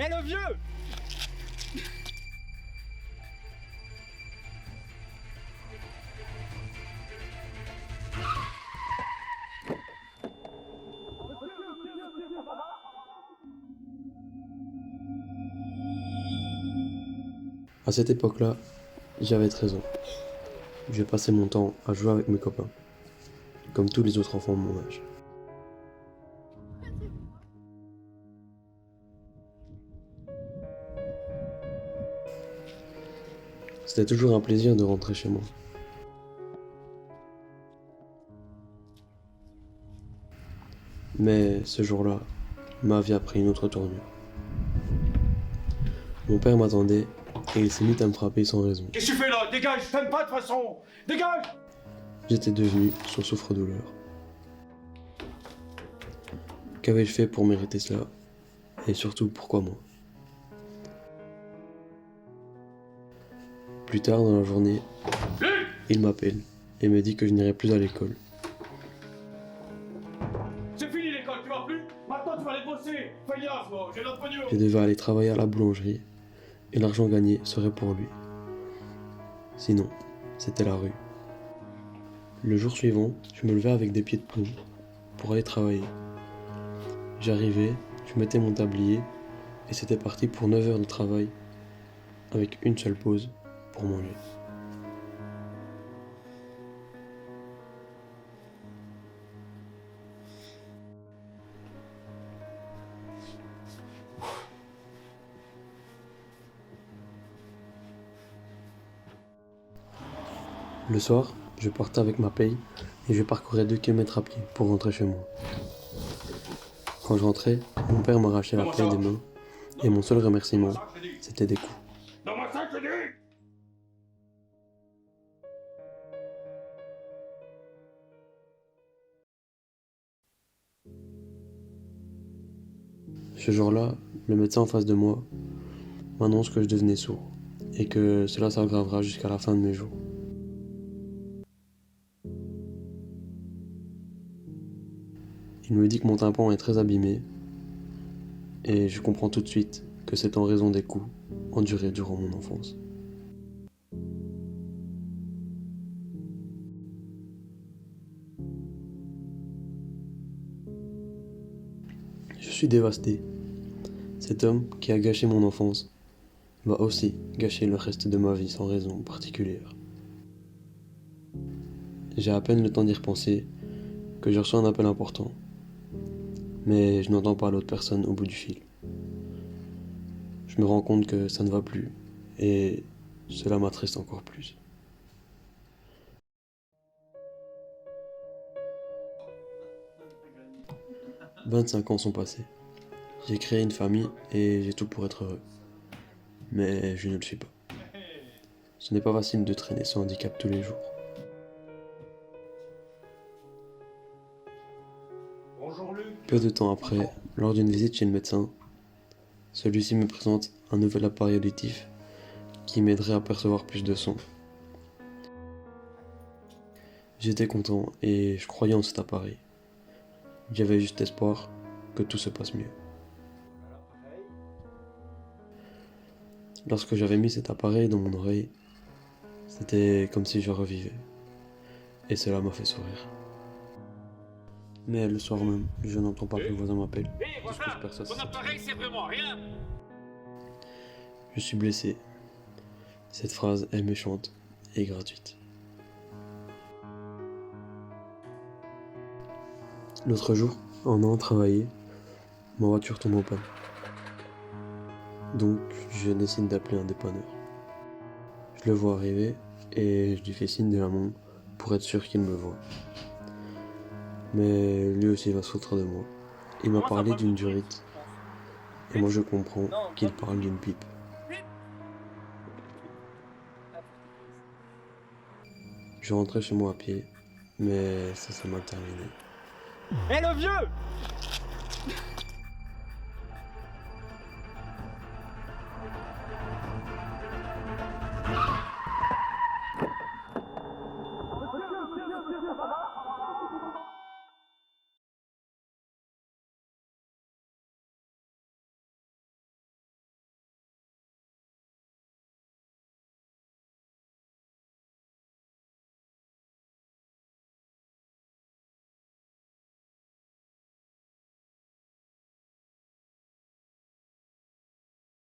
Eh le vieux! À cette époque-là, j'avais 13 ans. Je passais mon temps à jouer avec mes copains, comme tous les autres enfants de mon âge. C'était toujours un plaisir de rentrer chez moi. Mais ce jour-là, ma vie a pris une autre tournure. Mon père m'attendait et il s'est mis à me frapper sans raison. Qu'est-ce que tu fais là? Dégage, je t'aime pas de toute façon! Dégage! J'étais devenu son souffre-douleur. Qu'avais-je fait pour mériter cela? Et surtout, pourquoi moi? Plus tard dans la journée, il m'appelle et me dit que je n'irai plus à l'école. C'est fini l'école, tu vas plus? Maintenant tu vas aller bosser! Fais gaffe, moi, j'ai notre pognon! Je devais aller travailler à la boulangerie et l'argent gagné serait pour lui. Sinon, c'était la rue. Le jour suivant, je me levais avec des pieds de plomb pour aller travailler. J'arrivais, je mettais mon tablier et c'était parti pour 9 heures de travail avec une seule pause pour manger. Le soir, je partais avec ma paye et je parcourais 2 kilomètres à pied pour rentrer chez moi. Quand je rentrais, mon père m'arrachait la paye des mains et mon seul remerciement, c'était des coups. Donne-moi ça, je te dis! Ce jour-là, le médecin en face de moi m'annonce que je devenais sourd et que cela s'aggravera jusqu'à la fin de mes jours. Il me dit que mon tympan est très abîmé et je comprends tout de suite que c'est en raison des coups endurés durant mon enfance. Je suis dévasté. Cet homme qui a gâché mon enfance va aussi gâcher le reste de ma vie sans raison particulière. J'ai à peine le temps d'y repenser que je reçois un appel important. Mais je n'entends pas l'autre personne au bout du fil. Je me rends compte que ça ne va plus et cela m'attriste encore plus. 25 ans sont passés. J'ai créé une famille et j'ai tout pour être heureux. Mais je ne le suis pas. Ce n'est pas facile de traîner ce handicap tous les jours. Bonjour Luc! Peu de temps après, lors d'une visite chez le médecin, celui-ci me présente un nouvel appareil auditif qui m'aiderait à percevoir plus de sons. J'étais content et je croyais en cet appareil. J'avais juste espoir que tout se passe mieux. Lorsque j'avais mis cet appareil dans mon oreille, c'était comme si je revivais. Et cela m'a fait sourire. Mais le soir même, je n'entends pas que le voisin m'appelle. Hé, Tout ce que je perçois, c'est ton cette appareil c'est vraiment rien! Je suis blessé. Cette phrase est méchante et gratuite. L'autre jour, en allant travailler, ma voiture tombe en panne. Donc, je décide d'appeler un dépanneur. Je le vois arriver et je lui fais signe de la main pour être sûr qu'il me voit. Mais lui aussi va se foutre de moi. Il m'a parlé d'une durite et moi je comprends qu'il parle d'une pipe. Je rentrais chez moi à pied, mais ça s'est mal terminé. Eh le vieux!